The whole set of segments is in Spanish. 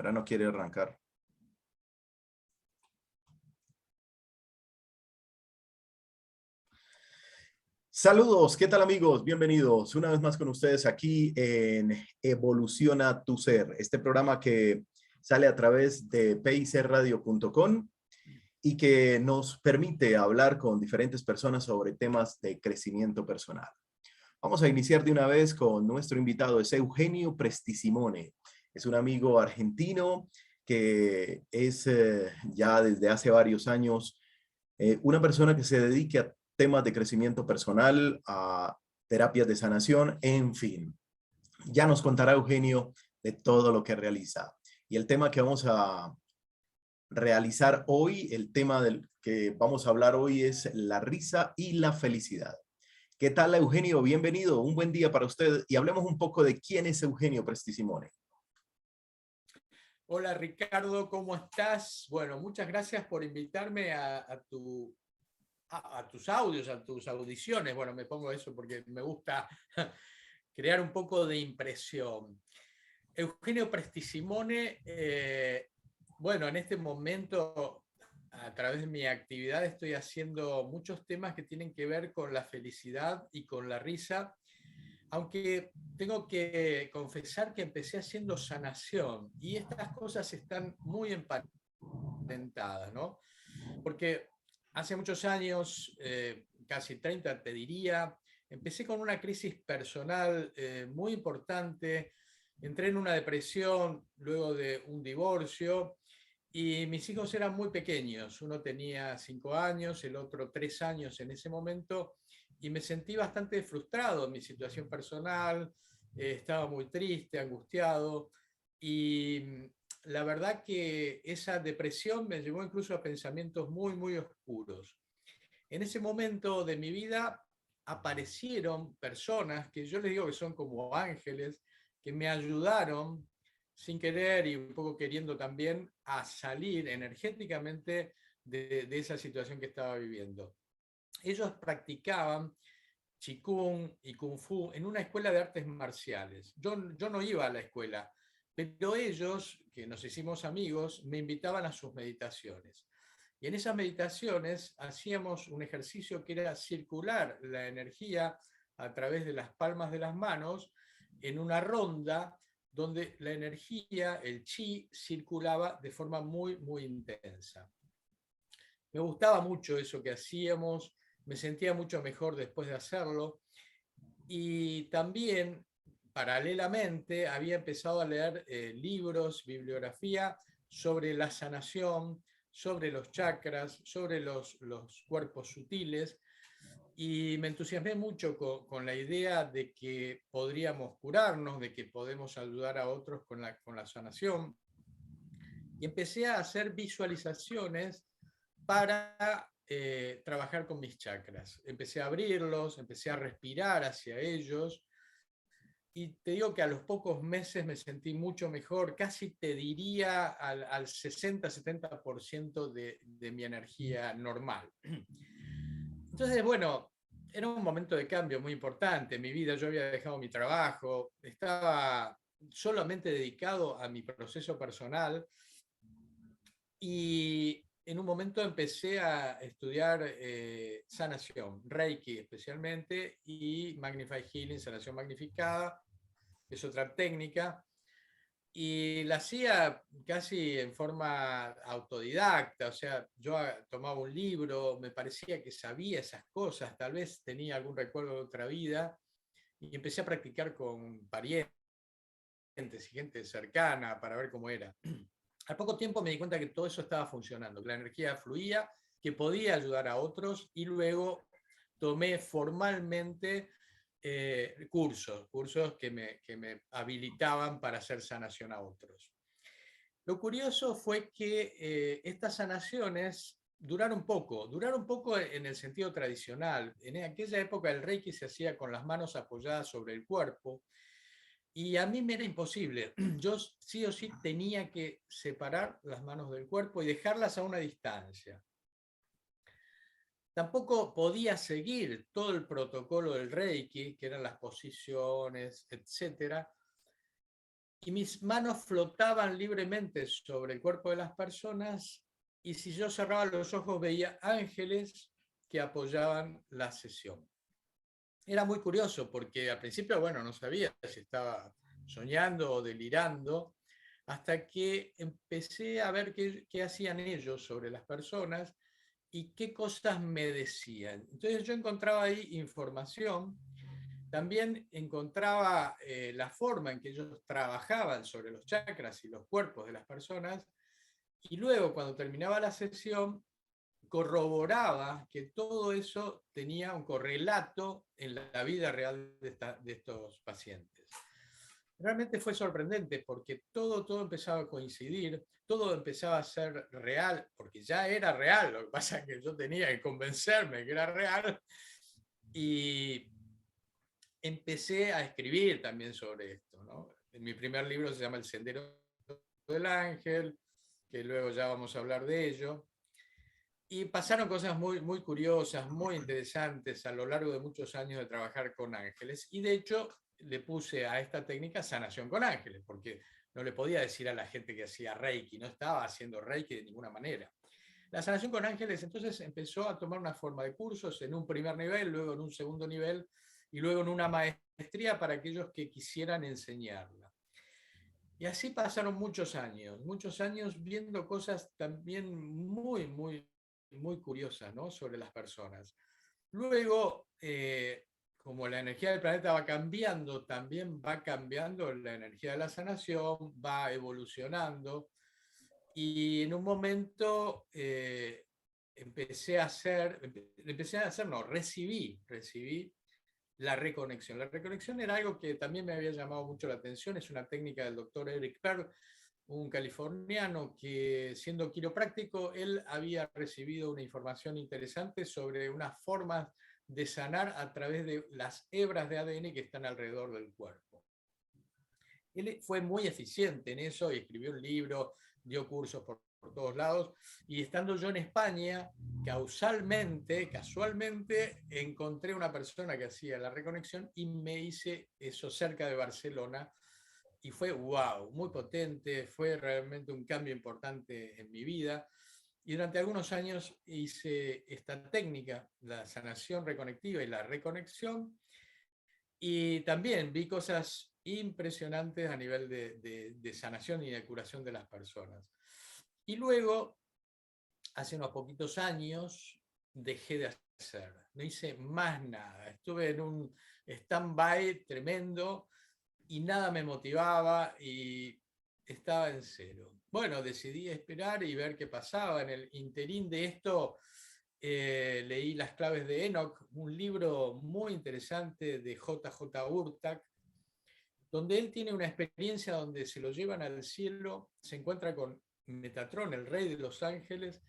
Ahora no quiere arrancar. Saludos, ¿qué tal amigos? Bienvenidos una vez más con ustedes aquí en Evoluciona tu Ser, este programa que sale a través de picradio.com y que nos permite hablar con diferentes personas sobre temas de crecimiento personal. Vamos a iniciar de una vez con nuestro invitado, es Eugenio Prestisimone. Es un amigo argentino que es ya desde hace varios años una persona que se dedique a temas de crecimiento personal, a terapias de sanación, en fin. Ya nos contará Eugenio de todo lo que realiza. Y el tema que vamos a realizar hoy, el tema del que vamos a hablar hoy es la risa y la felicidad. ¿Qué tal, Eugenio? Bienvenido, un buen día para usted y hablemos un poco de quién es Eugenio Prestisimone. Hola Ricardo, ¿cómo estás? Bueno, muchas gracias por invitarme a tus audios, a tus audiciones. Bueno, me pongo eso porque me gusta crear un poco de impresión. Eugenio Prestisimone, bueno, en este momento, a través de mi actividad, estoy haciendo muchos temas que tienen que ver con la felicidad y con la risa, aunque tengo que confesar que empecé haciendo sanación y estas cosas están muy emparentadas, ¿no? Porque hace muchos años, casi 30 te diría, empecé con una crisis personal muy importante, entré en una depresión luego de un divorcio y mis hijos eran muy pequeños, uno tenía 5 años, el otro 3 años en ese momento, y me sentí bastante frustrado en mi situación personal, estaba muy triste, angustiado, y la verdad que esa depresión me llevó incluso a pensamientos muy, muy oscuros. En ese momento de mi vida aparecieron personas que yo les digo que son como ángeles, que me ayudaron sin querer y un poco queriendo también a salir energéticamente de esa situación que estaba viviendo. Ellos practicaban Qigong y Kung Fu en una escuela de artes marciales. Yo no iba a la escuela, pero ellos, que nos hicimos amigos, me invitaban a sus meditaciones. Y en esas meditaciones hacíamos un ejercicio que era circular la energía a través de las palmas de las manos en una ronda donde la energía, el chi, circulaba de forma muy, muy intensa. Me gustaba mucho eso que hacíamos, me sentía mucho mejor después de hacerlo y también paralelamente había empezado a leer libros, bibliografía sobre la sanación, sobre los chakras, sobre los cuerpos sutiles y me entusiasmé mucho con la idea de que podríamos curarnos, de que podemos ayudar a otros con la sanación y empecé a hacer visualizaciones para trabajar con mis chakras. Empecé a abrirlos, empecé a respirar hacia ellos y te digo que a los pocos meses me sentí mucho mejor, casi te diría al 60-70% de mi energía normal. Entonces, bueno, era un momento de cambio muy importante en mi vida. Yo había dejado mi trabajo, estaba solamente dedicado a mi proceso personal y en un momento empecé a estudiar sanación, Reiki especialmente, y Magnify Healing, sanación magnificada, es otra técnica, y la hacía casi en forma autodidacta, o sea, yo tomaba un libro, me parecía que sabía esas cosas, tal vez tenía algún recuerdo de otra vida, y empecé a practicar con parientes y gente cercana para ver cómo era. Al poco tiempo me di cuenta que todo eso estaba funcionando, que la energía fluía, que podía ayudar a otros y luego tomé formalmente cursos que me habilitaban para hacer sanación a otros. Lo curioso fue que estas sanaciones duraron poco en el sentido tradicional. En aquella época el Reiki se hacía con las manos apoyadas sobre el cuerpo, y a mí me era imposible. Yo sí o sí tenía que separar las manos del cuerpo y dejarlas a una distancia. Tampoco podía seguir todo el protocolo del Reiki, que eran las posiciones, etcétera, y mis manos flotaban libremente sobre el cuerpo de las personas, y si yo cerraba los ojos veía ángeles que apoyaban la sesión. Era muy curioso porque al principio, bueno, no sabía si estaba soñando o delirando, hasta que empecé a ver qué hacían ellos sobre las personas y qué cosas me decían. Entonces yo encontraba ahí información, también encontraba la forma en que ellos trabajaban sobre los chakras y los cuerpos de las personas, y luego cuando terminaba la sesión corroboraba que todo eso tenía un correlato en la vida real de estos pacientes. Realmente fue sorprendente porque todo empezaba a coincidir, todo empezaba a ser real, porque ya era real, lo que pasa es que yo tenía que convencerme que era real, y empecé a escribir también sobre esto, ¿no? En mi primer libro se llama El Sendero del Ángel, que luego ya vamos a hablar de ello. Y pasaron cosas muy curiosas, muy interesantes a lo largo de muchos años de trabajar con ángeles. Y de hecho le puse a esta técnica sanación con ángeles, porque no le podía decir a la gente que hacía Reiki, no estaba haciendo Reiki de ninguna manera. La sanación con ángeles entonces empezó a tomar una forma de cursos en un primer nivel, luego en un segundo nivel y luego en una maestría para aquellos que quisieran enseñarla. Y así pasaron muchos años viendo cosas también muy curiosas, ¿no? Sobre las personas. Luego, como la energía del planeta va cambiando, también va cambiando la energía de la sanación, va evolucionando. Y en un momento recibí la reconexión. La reconexión era algo que también me había llamado mucho la atención. Es una técnica del doctor Eric Berg, un californiano que, siendo quiropráctico, él había recibido una información interesante sobre unas formas de sanar a través de las hebras de ADN que están alrededor del cuerpo. Él fue muy eficiente en eso y escribió un libro, dio cursos por todos lados. Y estando yo en España, casualmente, encontré una persona que hacía la reconexión y me hice eso cerca de Barcelona. Y fue wow, muy potente, fue realmente un cambio importante en mi vida. Y durante algunos años hice esta técnica, la sanación reconectiva y la reconexión, y también vi cosas impresionantes a nivel de sanación y de curación de las personas. Y luego, hace unos poquitos años, dejé de hacer, no hice más nada. Estuve en un stand-by tremendo y nada me motivaba y estaba en cero. Bueno, decidí esperar y ver qué pasaba. En el interín de esto, leí Las claves de Enoch, un libro muy interesante de J.J. Urtak, donde él tiene una experiencia donde se lo llevan al cielo, se encuentra con Metatrón, el rey de los ángeles,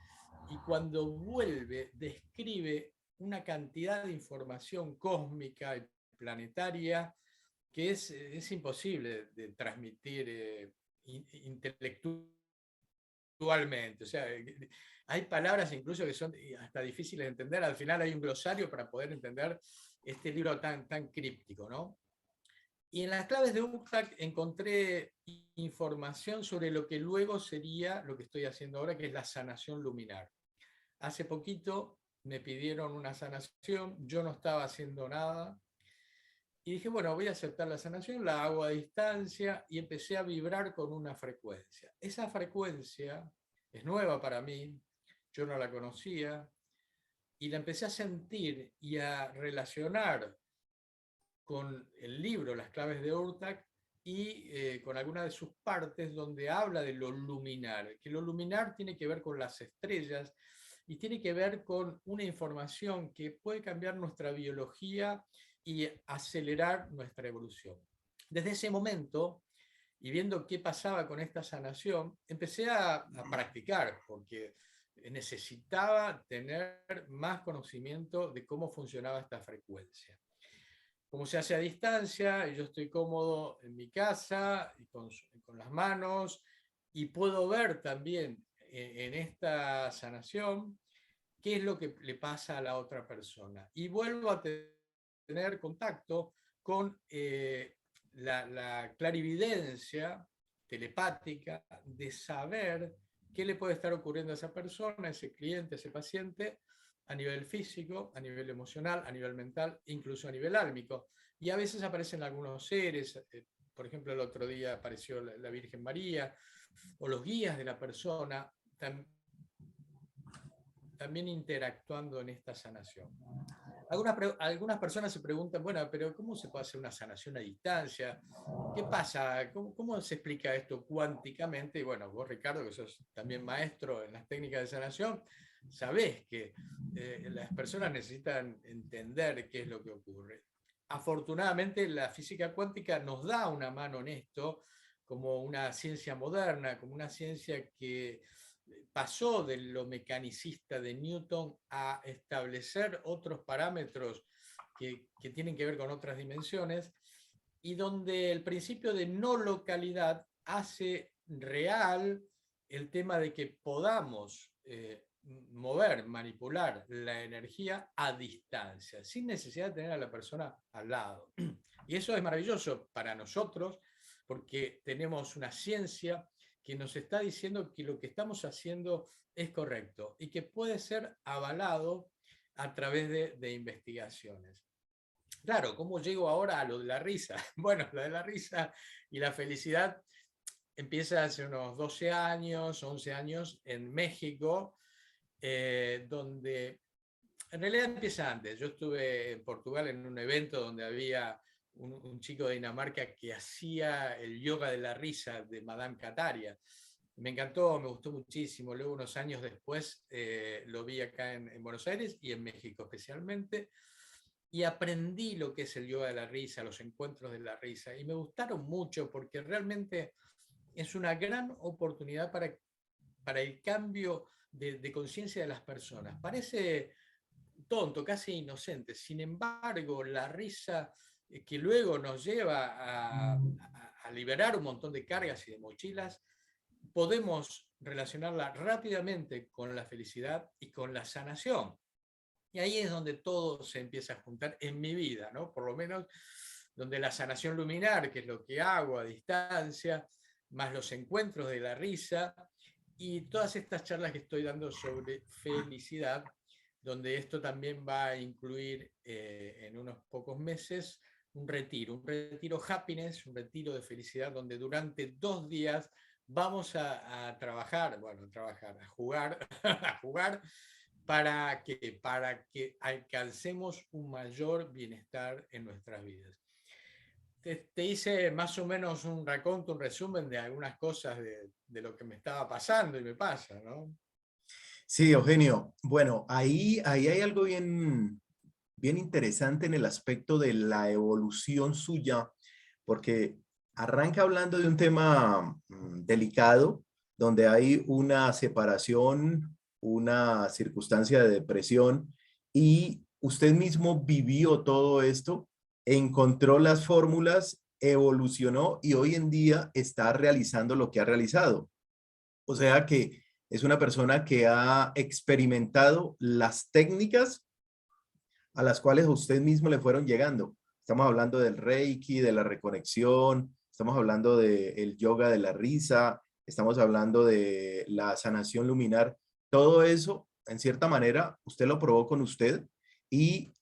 y cuando vuelve describe una cantidad de información cósmica y planetaria que es imposible de transmitir intelectualmente. O sea, hay palabras incluso que son hasta difíciles de entender. Al final hay un glosario para poder entender este libro tan críptico, ¿no? Y en las claves de Urtak encontré información sobre lo que luego sería lo que estoy haciendo ahora, que es la sanación luminar. Hace poquito me pidieron una sanación, yo no estaba haciendo nada, y dije, bueno, voy a aceptar la sanación, la hago a distancia, y empecé a vibrar con una frecuencia. Esa frecuencia es nueva para mí, yo no la conocía, y la empecé a sentir y a relacionar con el libro Las claves de Urtak y con algunas de sus partes donde habla de lo luminar, que lo luminar tiene que ver con las estrellas y tiene que ver con una información que puede cambiar nuestra biología y acelerar nuestra evolución. Desde ese momento, y viendo qué pasaba con esta sanación, empecé a practicar, porque necesitaba tener más conocimiento de cómo funcionaba esta frecuencia. Como se hace a distancia, y yo estoy cómodo en mi casa y con las manos, y puedo ver también en esta sanación qué es lo que le pasa a la otra persona. Y vuelvo a tener contacto con la clarividencia telepática de saber qué le puede estar ocurriendo a esa persona, a ese cliente, a ese paciente, a nivel físico, a nivel emocional, a nivel mental, incluso a nivel álmico. Y a veces aparecen algunos seres, por ejemplo, el otro día apareció la Virgen María, o los guías de la persona, también interactuando en esta sanación. Algunas personas se preguntan, bueno, pero ¿cómo se puede hacer una sanación a distancia? ¿Qué pasa? ¿Cómo se explica esto cuánticamente? Y bueno, vos, Ricardo, que sos también maestro en las técnicas de sanación, sabés que las personas necesitan entender qué es lo que ocurre. Afortunadamente, la física cuántica nos da una mano en esto, como una ciencia moderna, como una ciencia que pasó de lo mecanicista de Newton a establecer otros parámetros que tienen que ver con otras dimensiones, y donde el principio de no localidad hace real el tema de que podamos mover, manipular la energía a distancia, sin necesidad de tener a la persona al lado. Y eso es maravilloso para nosotros, porque tenemos una ciencia que nos está diciendo que lo que estamos haciendo es correcto y que puede ser avalado a través de investigaciones. Claro, ¿cómo llego ahora a lo de la risa? Bueno, lo de la risa y la felicidad empieza hace unos 12 años, 11 años en México, donde en realidad empieza antes. Yo estuve en Portugal en un evento donde había un chico de Dinamarca que hacía el yoga de la risa de Madame Kataria. Me encantó, me gustó muchísimo. Luego, unos años después, lo vi acá en Buenos Aires y en México especialmente, y aprendí lo que es el yoga de la risa, los encuentros de la risa, y me gustaron mucho porque realmente es una gran oportunidad para el cambio de conciencia de las personas. Parece tonto, casi inocente. Sin embargo, la risa que luego nos lleva a liberar un montón de cargas y de mochilas, podemos relacionarla rápidamente con la felicidad y con la sanación. Y ahí es donde todo se empieza a juntar en mi vida, ¿no? Por lo menos donde la sanación luminar, que es lo que hago a distancia, más los encuentros de la risa y todas estas charlas que estoy dando sobre felicidad, donde esto también va a incluir en unos pocos meses un retiro happiness, un retiro de felicidad, donde durante 2 días vamos a trabajar, bueno, a jugar, a jugar para que alcancemos un mayor bienestar en nuestras vidas. Te hice más o menos un raconto, un resumen de algunas cosas de lo que me estaba pasando y me pasa, ¿no? Sí, Eugenio. Bueno, ahí hay algo bien interesante en el aspecto de la evolución suya, porque arranca hablando de un tema delicado, donde hay una separación, una circunstancia de depresión, y usted mismo vivió todo esto, encontró las fórmulas, evolucionó y hoy en día está realizando lo que ha realizado. O sea que es una persona que ha experimentado las técnicas a las cuales a usted mismo le fueron llegando. Estamos hablando del Reiki, de la reconexión, estamos hablando del yoga de la risa, estamos hablando de la sanación luminar. Todo eso, en cierta manera, usted lo probó con usted y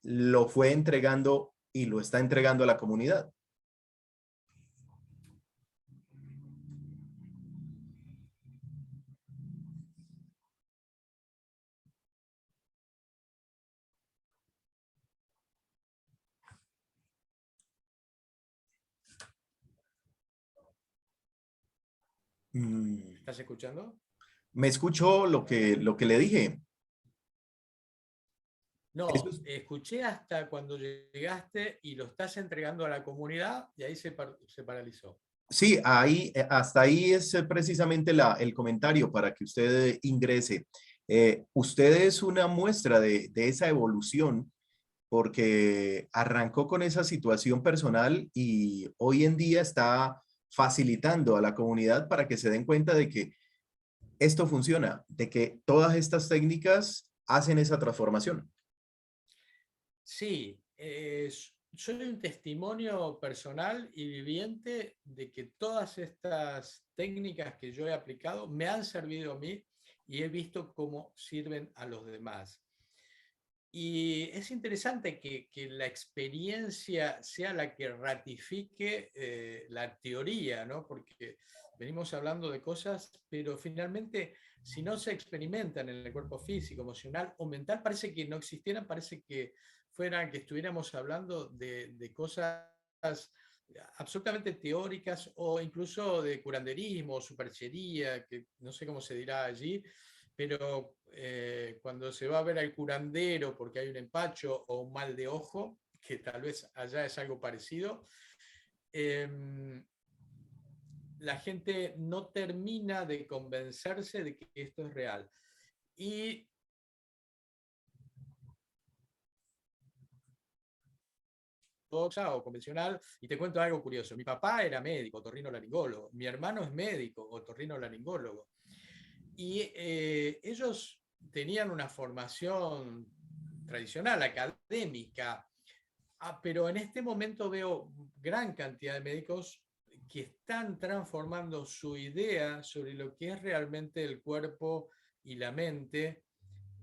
lo fue entregando y lo está entregando a la comunidad. ¿Estás escuchando? ¿Me escuchó lo que le dije? Eso No, es. escuché hasta cuando llegaste y lo estás entregando a la comunidad y ahí se paralizó. Sí, ahí, hasta ahí es precisamente el comentario para que usted ingrese. Usted es una muestra de esa evolución porque arrancó con esa situación personal y hoy en día está facilitando a la comunidad para que se den cuenta de que esto funciona, de que todas estas técnicas hacen esa transformación. Sí, soy un testimonio personal y viviente de que todas estas técnicas que yo he aplicado me han servido a mí y he visto cómo sirven a los demás. Y es interesante que la experiencia sea la que ratifique la teoría, ¿no? Porque venimos hablando de cosas, pero finalmente, si no se experimentan en el cuerpo físico, emocional o mental, parece que no existieran, parece que que estuviéramos hablando de cosas absolutamente teóricas o incluso de curanderismo, superchería, que no sé cómo se dirá allí, pero cuando se va a ver al curandero porque hay un empacho o un mal de ojo, que tal vez allá es algo parecido, eh, la gente no termina de convencerse de que esto es real. Y o convencional, y te cuento algo curioso. Mi papá era médico, otorrinolaringólogo. Mi hermano es médico, otorrinolaringólogo. Y ellos tenían una formación tradicional, académica, pero en este momento veo gran cantidad de médicos que están transformando su idea sobre lo que es realmente el cuerpo y la mente,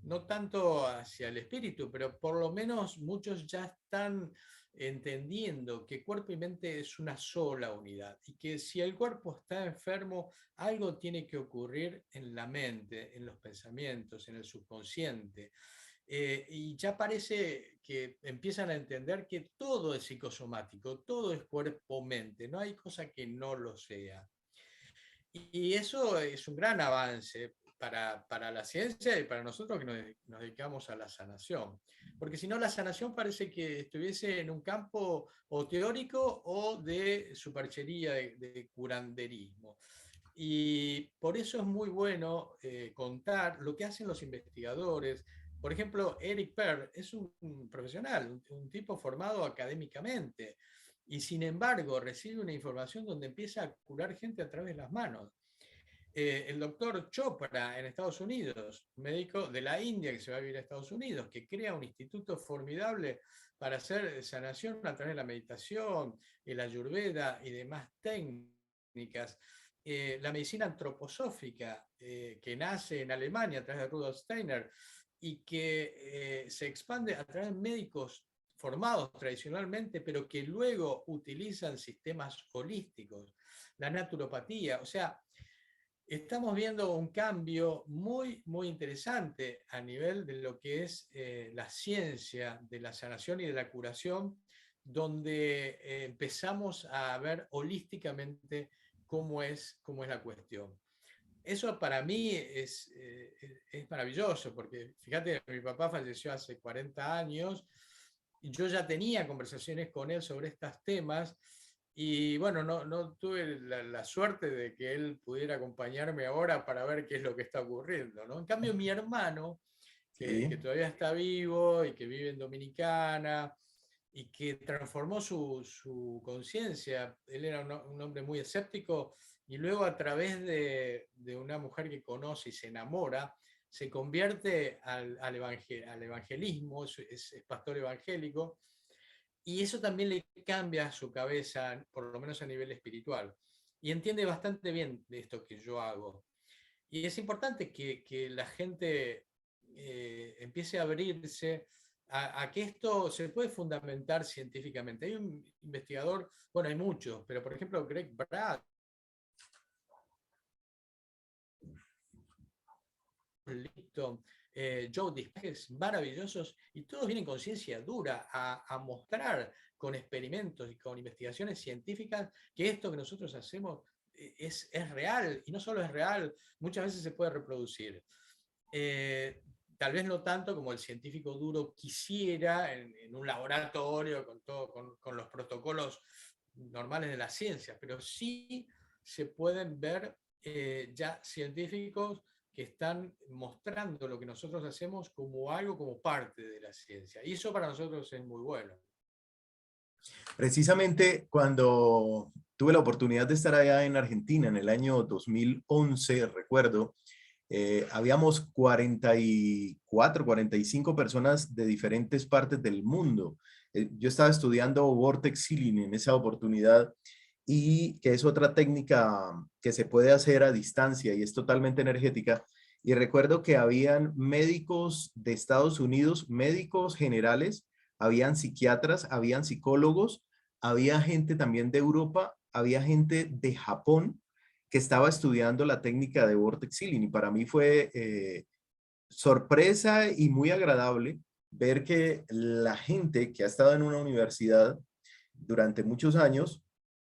no tanto hacia el espíritu, pero por lo menos muchos ya están entendiendo que cuerpo y mente es una sola unidad y que si el cuerpo está enfermo, algo tiene que ocurrir en la mente, en los pensamientos, en el subconsciente. Y ya parece que empiezan a entender que todo es psicosomático, todo es cuerpo-mente, no hay cosa que no lo sea. Y eso es un gran avance para la ciencia y para nosotros que nos dedicamos a la sanación. Porque si no, la sanación parece que estuviese en un campo o teórico o de superchería, de curanderismo. Y por eso es muy bueno contar lo que hacen los investigadores. Por ejemplo, Eric Perr es un profesional, un tipo formado académicamente, y sin embargo recibe una información donde empieza a curar gente a través de las manos. El doctor Chopra en Estados Unidos, un médico de la India que se va a vivir a Estados Unidos, que crea un instituto formidable para hacer sanación a través de la meditación, el ayurveda y demás técnicas. La medicina antroposófica, que nace en Alemania a través de Rudolf Steiner y que se expande a través de médicos formados tradicionalmente, pero que luego utilizan sistemas holísticos, la naturopatía, o sea, estamos viendo un cambio muy, muy interesante a nivel de lo que es la ciencia de la sanación y de la curación, donde empezamos a ver holísticamente cómo es la cuestión. Eso para mí es maravilloso, porque fíjate, mi papá falleció hace 40 años y yo ya tenía conversaciones con él sobre estos temas y bueno, no tuve la suerte de que él pudiera acompañarme ahora para ver qué es lo que está ocurriendo, ¿no? En cambio, mi hermano, que Sí. todavía está vivo y que vive en Dominicana y que transformó su conciencia, él era un hombre muy escéptico y luego a través de una mujer que conoce y se enamora, se convierte al evangelismo, es pastor evangélico, y eso también le cambia su cabeza, por lo menos a nivel espiritual. Y entiende bastante bien de esto que yo hago. Y es importante que la gente empiece a abrirse a que esto se puede fundamentar científicamente. Hay un investigador, bueno, hay muchos, pero por ejemplo Greg Bradshaw, Lipton, Joe Dispenza, maravillosos, y todos vienen con ciencia dura a mostrar con experimentos y con investigaciones científicas que esto que nosotros hacemos es real, y no solo es real, muchas veces se puede reproducir. Tal vez no tanto como el científico duro quisiera en un laboratorio con los protocolos normales de la ciencia, pero sí se pueden ver ya científicos que están mostrando lo que nosotros hacemos como algo, como parte de la ciencia. Y eso para nosotros es muy bueno. Precisamente cuando tuve la oportunidad de estar allá en Argentina en el año 2011, recuerdo, habíamos 44, 45 personas de diferentes partes del mundo Yo estaba estudiando Vortex Healing en esa oportunidad y que es otra técnica que se puede hacer a distancia y es totalmente energética. Y recuerdo que habían médicos de Estados Unidos, médicos generales, habían psiquiatras, habían psicólogos, había gente también de Europa, había gente de Japón que estaba estudiando la técnica de Vortex Healing y para mí fue sorpresa y muy agradable ver que la gente que ha estado en una universidad durante muchos años,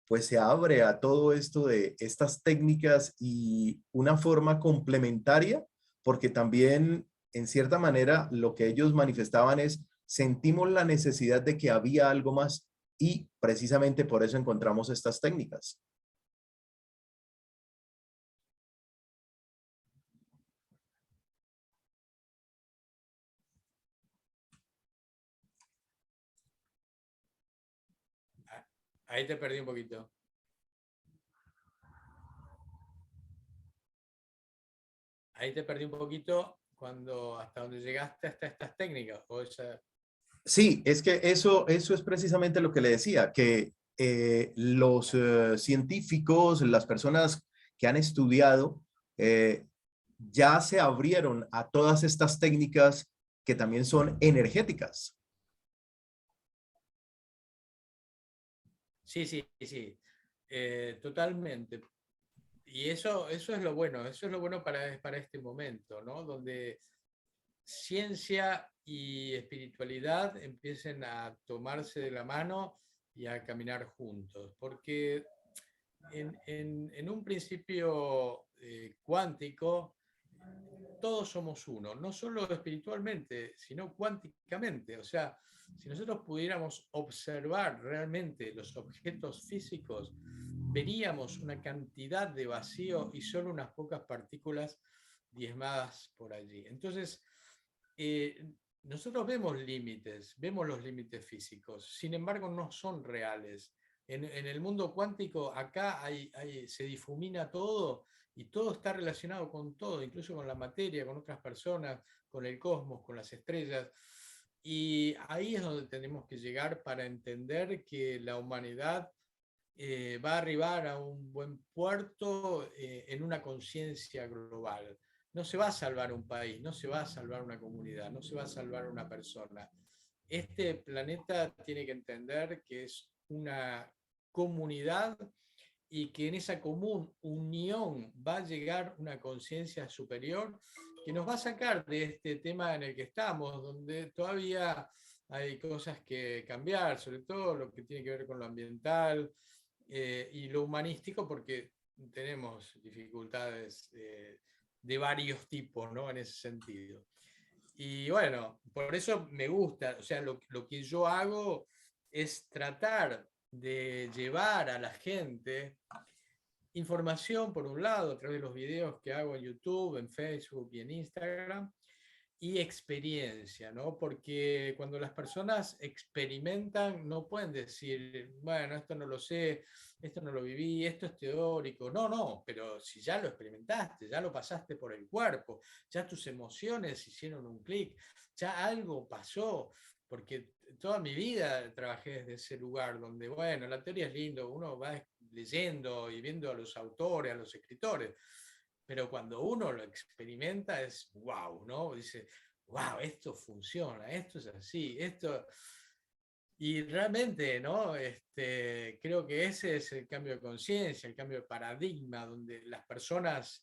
pues se abre a todo esto de estas técnicas y una forma complementaria, porque también en cierta manera lo que ellos manifestaban es, sentimos la necesidad de que había algo más y precisamente por eso encontramos estas técnicas. Ahí te perdí un poquito. Ahí te perdí un poquito cuando hasta donde llegaste hasta estas técnicas. O esa... Sí, es que eso es precisamente lo que le decía, que los científicos, las personas que han estudiado, eh, ya se abrieron a todas estas técnicas que también son energéticas. Sí, sí, sí, totalmente. Y eso es lo bueno para este momento, ¿no? Donde ciencia y espiritualidad empiecen a tomarse de la mano y a caminar juntos. Porque en un principio cuántico, todos somos uno, no solo espiritualmente, sino cuánticamente. O sea, si nosotros pudiéramos observar realmente los objetos físicos, veríamos una cantidad de vacío y solo unas pocas partículas diezmadas por allí. Entonces, eh, nosotros vemos los límites físicos, sin embargo no son reales. En el mundo cuántico, acá se difumina todo y todo está relacionado con todo, incluso con la materia, con otras personas, con el cosmos, con las estrellas. Y ahí es donde tenemos que llegar para entender que la humanidad va a arribar a un buen puerto en una conciencia global. No se va a salvar un país, no se va a salvar una comunidad, no se va a salvar una persona. Este planeta tiene que entender que es una comunidad y que en esa común unión va a llegar una conciencia superior que nos va a sacar de este tema en el que estamos, donde todavía hay cosas que cambiar, sobre todo lo que tiene que ver con lo ambiental y lo humanístico, porque tenemos dificultades de varios tipos, ¿no? En ese sentido. Y bueno, por eso me gusta, o sea, lo que yo hago es tratar de llevar a la gente información, por un lado, a través de los videos que hago en YouTube, en Facebook y en Instagram, y experiencia, ¿no? Porque cuando las personas experimentan, no pueden decir, bueno, esto no lo sé, esto no lo viví, esto es teórico. No, no, pero si ya lo experimentaste, ya lo pasaste por el cuerpo, ya tus emociones hicieron un clic, ya algo pasó, porque toda mi vida trabajé desde ese lugar donde, bueno, la teoría es lindo, uno va leyendo y viendo a los autores, a los escritores, pero cuando uno lo experimenta es wow, ¿no? Dice, wow, esto funciona, esto es así, esto... Y realmente, ¿no? Creo que ese es el cambio de conciencia, el cambio de paradigma, donde las personas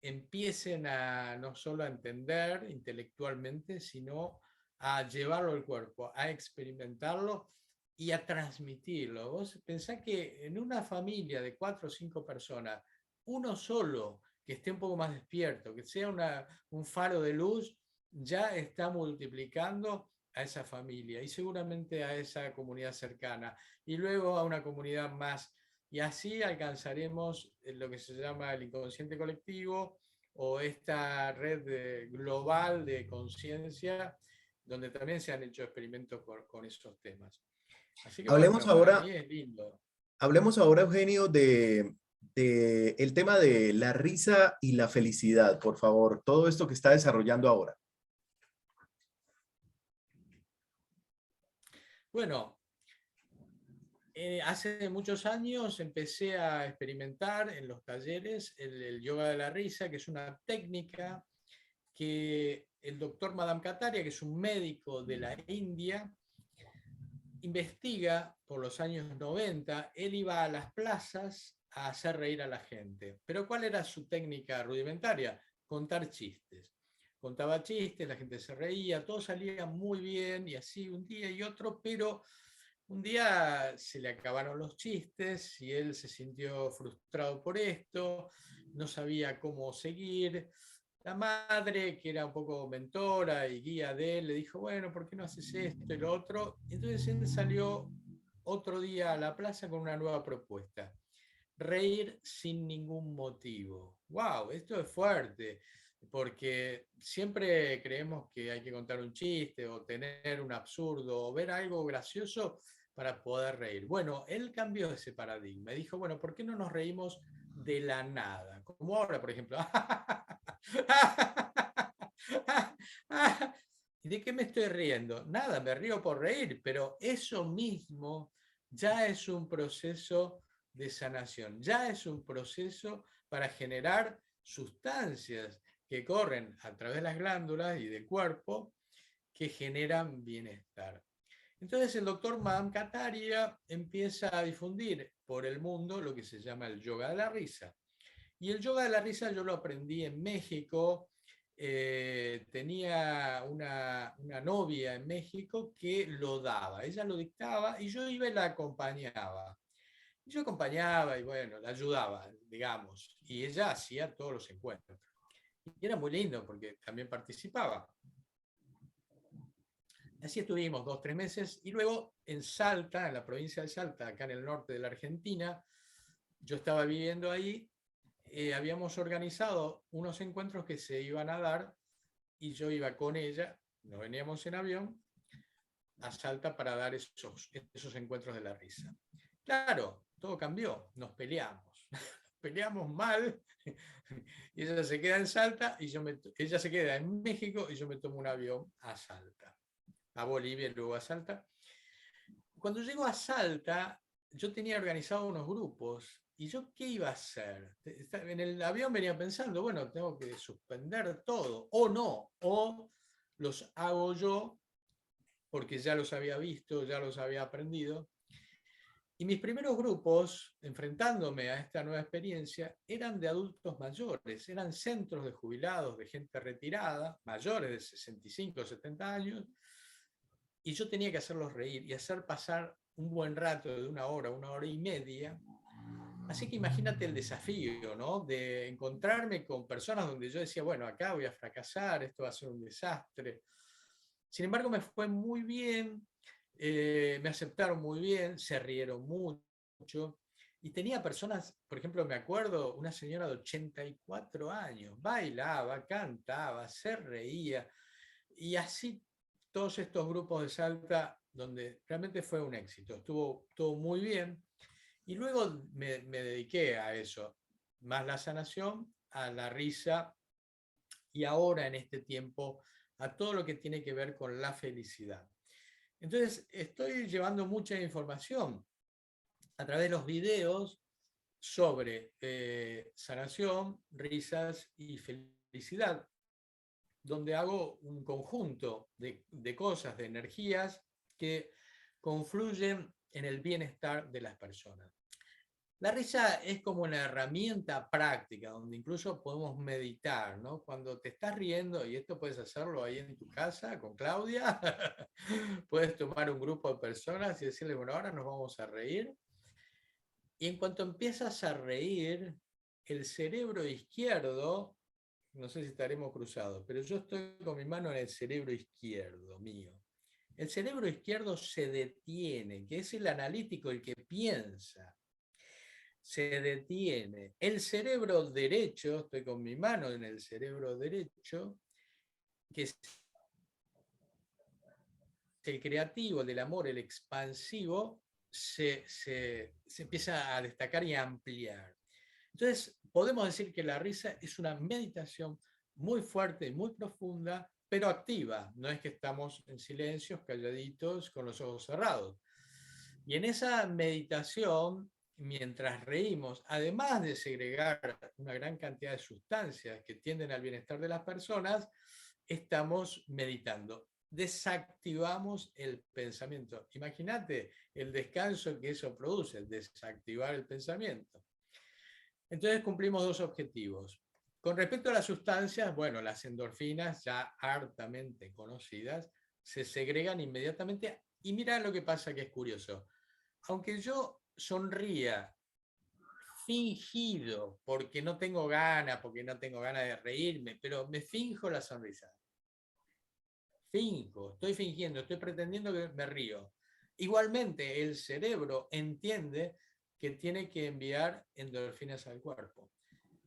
empiecen a no solo a entender intelectualmente, sino a llevarlo al cuerpo, a experimentarlo y a transmitirlo. Vos pensás que en una familia de 4 o 5 personas, uno solo que esté un poco más despierto, que sea un faro de luz, ya está multiplicando a esa familia y seguramente a esa comunidad cercana y luego a una comunidad más. Y así alcanzaremos lo que se llama el inconsciente colectivo o esta red global de conciencia donde también se han hecho experimentos con esos temas. Así que Hablemos bueno, para ahora, mí es lindo. hablemos ahora, Eugenio, de el tema de la risa y la felicidad, por favor, todo esto que está desarrollando ahora. Bueno, hace muchos años empecé a experimentar en los talleres el yoga de la risa, que es una técnica que el doctor Madame Kataria, que es un médico de la India, investiga por los años 90. Él iba a las plazas a hacer reír a la gente. Pero ¿cuál era su técnica rudimentaria? Contar chistes. Contaba chistes, la gente se reía, todo salía muy bien y así un día y otro, pero un día se le acabaron los chistes y él se sintió frustrado por esto, no sabía cómo seguir. La madre, que era un poco mentora y guía de él, le dijo, bueno, ¿por qué no haces esto y lo otro? Entonces él salió otro día a la plaza con una nueva propuesta. Reír sin ningún motivo. ¡Wow! Esto es fuerte, porque siempre creemos que hay que contar un chiste o tener un absurdo o ver algo gracioso para poder reír. Bueno, él cambió ese paradigma. Dijo, bueno, ¿por qué no nos reímos de la nada? Como ahora, por ejemplo. ¿Y de qué me estoy riendo? Nada, me río por reír, pero eso mismo ya es un proceso de sanación, ya es un proceso para generar sustancias que corren a través de las glándulas y del cuerpo que generan bienestar. Entonces el doctor Madame Kataria empieza a difundir por el mundo lo que se llama el yoga de la risa. Y el yoga de la risa yo lo aprendí en México. Tenía una novia en México que lo daba, ella lo dictaba y yo iba y la acompañaba. Yo acompañaba y bueno, la ayudaba, digamos, y ella hacía todos los encuentros. Y era muy lindo porque también participaba. Así estuvimos 2 o 3 meses y luego en Salta, en la provincia de Salta, acá en el norte de la Argentina, yo estaba viviendo ahí, habíamos organizado unos encuentros que se iban a dar y yo iba con ella, nos veníamos en avión a Salta para dar esos encuentros de la risa. Claro, todo cambió, nos peleamos, peleamos mal, y ella se queda en Salta y ella se queda en México y yo me tomo un avión a Salta, a Bolivia y luego a Salta. Cuando llego a Salta, yo tenía organizado unos grupos y yo qué iba a hacer. En el avión venía pensando, bueno, tengo que suspender todo, o no, o los hago yo porque ya los había visto, ya los había aprendido. Y mis primeros grupos, enfrentándome a esta nueva experiencia, eran de adultos mayores, eran centros de jubilados, de gente retirada, mayores de 65 o 70 años, y yo tenía que hacerlos reír y hacer pasar un buen rato de 1 hora y media. Así que imagínate el desafío, ¿no? De encontrarme con personas donde yo decía, bueno, acá voy a fracasar, esto va a ser un desastre. Sin embargo, me fue muy bien, me aceptaron muy bien, se rieron mucho. Y tenía personas, por ejemplo, me acuerdo, una señora de 84 años, bailaba, cantaba, se reía. Y así todos estos grupos de Salta, donde realmente fue un éxito, estuvo todo muy bien. Y luego me dediqué a eso, más la sanación, a la risa y ahora en este tiempo a todo lo que tiene que ver con la felicidad. Entonces, estoy llevando mucha información a través de los videos sobre sanación, risas y felicidad, donde hago un conjunto de cosas, de energías que confluyen en el bienestar de las personas. La risa es como una herramienta práctica, donde incluso podemos meditar, ¿no? Cuando te estás riendo, y esto puedes hacerlo ahí en tu casa con Claudia, puedes tomar un grupo de personas y decirle, bueno, ahora nos vamos a reír. Y en cuanto empiezas a reír, el cerebro izquierdo, no sé si estaremos cruzados, pero yo estoy con mi mano en el cerebro izquierdo mío. El cerebro izquierdo se detiene, que es el analítico, el que piensa. Se detiene. El cerebro derecho, estoy con mi mano en el cerebro derecho, que es el creativo, el del amor, el expansivo, se empieza a destacar y a ampliar. Entonces, podemos decir que la risa es una meditación muy fuerte, muy profunda, pero activa. No es que estamos en silencio, calladitos, con los ojos cerrados. Y en esa meditación, mientras reímos, además de segregar una gran cantidad de sustancias que tienden al bienestar de las personas, estamos meditando. Desactivamos el pensamiento. Imagínate el descanso que eso produce, desactivar el pensamiento. Entonces cumplimos dos objetivos. Con respecto a las sustancias, bueno, las endorfinas, ya hartamente conocidas, se segregan inmediatamente. Y mira lo que pasa, que es curioso. Aunque yo sonría fingido, porque no tengo ganas, de reírme, pero me finjo la sonrisa. Finjo, estoy fingiendo, estoy pretendiendo que me río. Igualmente, el cerebro entiende que tiene que enviar endorfinas al cuerpo.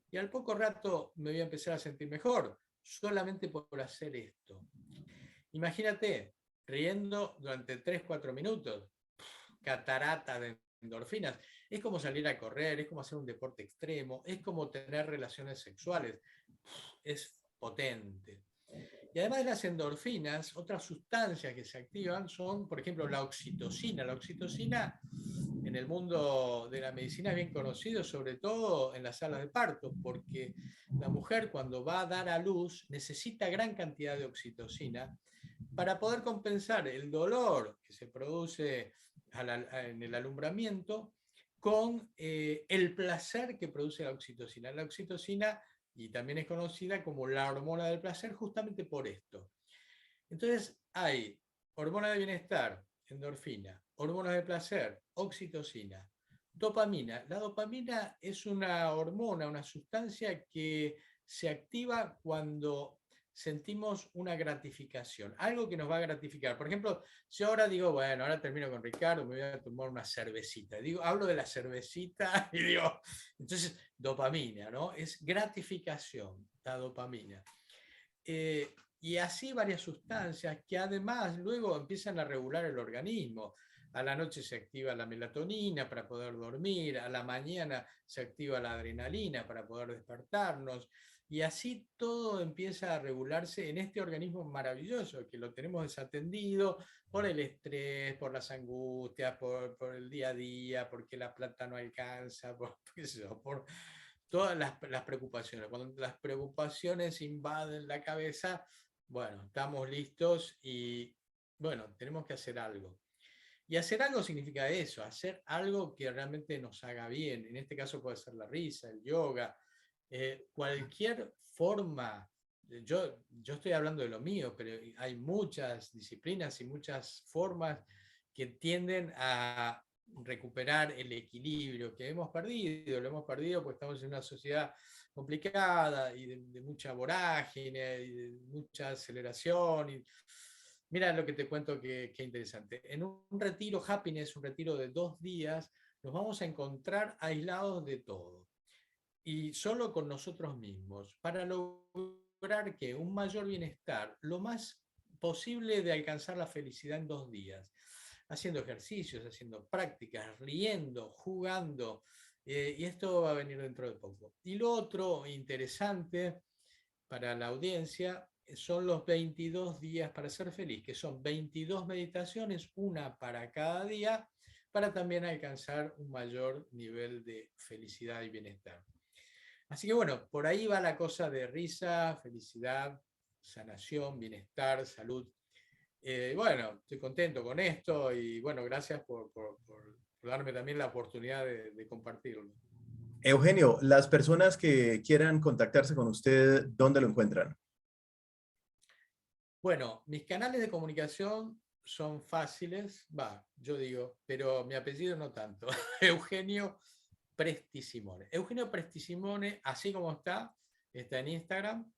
Y al poco rato me voy a empezar a sentir mejor, solamente por hacer esto. Imagínate, riendo durante 3-4 minutos, catarata de endorfinas. Es como salir a correr, es como hacer un deporte extremo, es como tener relaciones sexuales. Es potente. Y además de las endorfinas, otras sustancias que se activan son, por ejemplo, la oxitocina. La oxitocina en el mundo de la medicina es bien conocido, sobre todo en las salas de parto, porque la mujer cuando va a dar a luz necesita gran cantidad de oxitocina para poder compensar el dolor que se produce en el alumbramiento con el placer que produce la oxitocina. La oxitocina, y también es conocida como la hormona del placer, justamente por esto. Entonces hay hormona de bienestar, endorfina, hormonas de placer, oxitocina, dopamina. La dopamina es una hormona, una sustancia que se activa cuando sentimos una gratificación, algo que nos va a gratificar. Por ejemplo, si ahora digo, bueno, ahora termino con Ricardo, me voy a tomar una cervecita. Hablo de la cervecita y digo, entonces, dopamina, ¿no? Es gratificación, la dopamina. Y así varias sustancias que además luego empiezan a regular el organismo. A la noche se activa la melatonina para poder dormir, a la mañana se activa la adrenalina para poder despertarnos, y así todo empieza a regularse en este organismo maravilloso que lo tenemos desatendido por el estrés, por las angustias, por el día a día, porque la plata no alcanza, por todas las preocupaciones. Cuando las preocupaciones invaden la cabeza, bueno, estamos listos y bueno, tenemos que hacer algo. Y hacer algo significa eso, hacer algo que realmente nos haga bien. En este caso puede ser la risa, el yoga, cualquier forma. Yo estoy hablando de lo mío, pero hay muchas disciplinas y muchas formas que tienden a recuperar el equilibrio que hemos perdido. Lo hemos perdido porque estamos en una sociedad complicada y de mucha vorágine y de mucha aceleración. Y mira lo que te cuento, que interesante. En un retiro happiness, un retiro de 2 días, nos vamos a encontrar aislados de todo y solo con nosotros mismos para lograr que un mayor bienestar, lo más posible de alcanzar la felicidad en 2 días, haciendo ejercicios, haciendo prácticas, riendo, jugando, y esto va a venir dentro de poco. Y lo otro interesante para la audiencia son los 22 días para ser feliz, que son 22 meditaciones, una para cada día, para también alcanzar un mayor nivel de felicidad y bienestar. Así que bueno, por ahí va la cosa de risa, felicidad, sanación, bienestar, salud. Bueno, estoy contento con esto y bueno, gracias por darme también la oportunidad de compartirlo. Eugenio, las personas que quieran contactarse con usted, ¿dónde lo encuentran? Bueno, mis canales de comunicación son fáciles, yo digo, pero mi apellido no tanto. Eugenio Presti-Simone. Eugenio Presti-Simone, así como está en Instagram,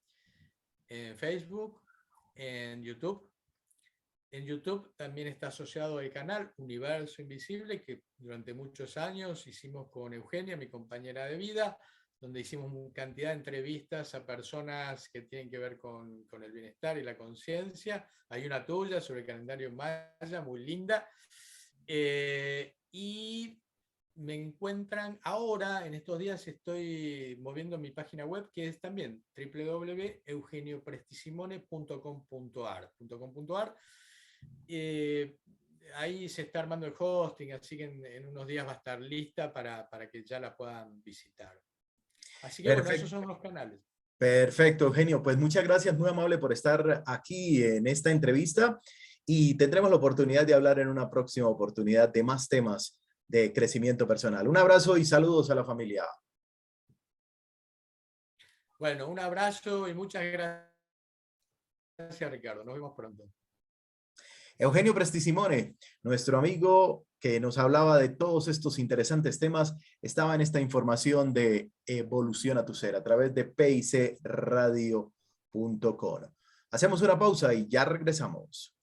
en Facebook, en YouTube. En YouTube también está asociado el canal Universo Invisible, que durante muchos años hicimos con Eugenia, mi compañera de vida, donde hicimos cantidad de entrevistas a personas que tienen que ver con el bienestar y la conciencia. Hay una tuya sobre el calendario maya, muy linda. Y me encuentran ahora, en estos días estoy moviendo mi página web, que es también www.eugenioprestisimone.com.ar. Ahí se está armando el hosting, así que en unos días va a estar lista para que ya la puedan visitar. Así que bueno, esos Perfecto. son los canales. Perfecto, Eugenio. Pues muchas gracias, muy amable por estar aquí en esta entrevista y tendremos la oportunidad de hablar en una próxima oportunidad de más temas de crecimiento personal. Un abrazo y saludos a la familia. Bueno, un abrazo y muchas gracias, Ricardo. Nos vemos pronto. Eugenio Prestisimone, nuestro amigo que nos hablaba de todos estos interesantes temas, estaba en esta información de Evoluciona tu Ser a través de picradio.com. Hacemos una pausa y ya regresamos.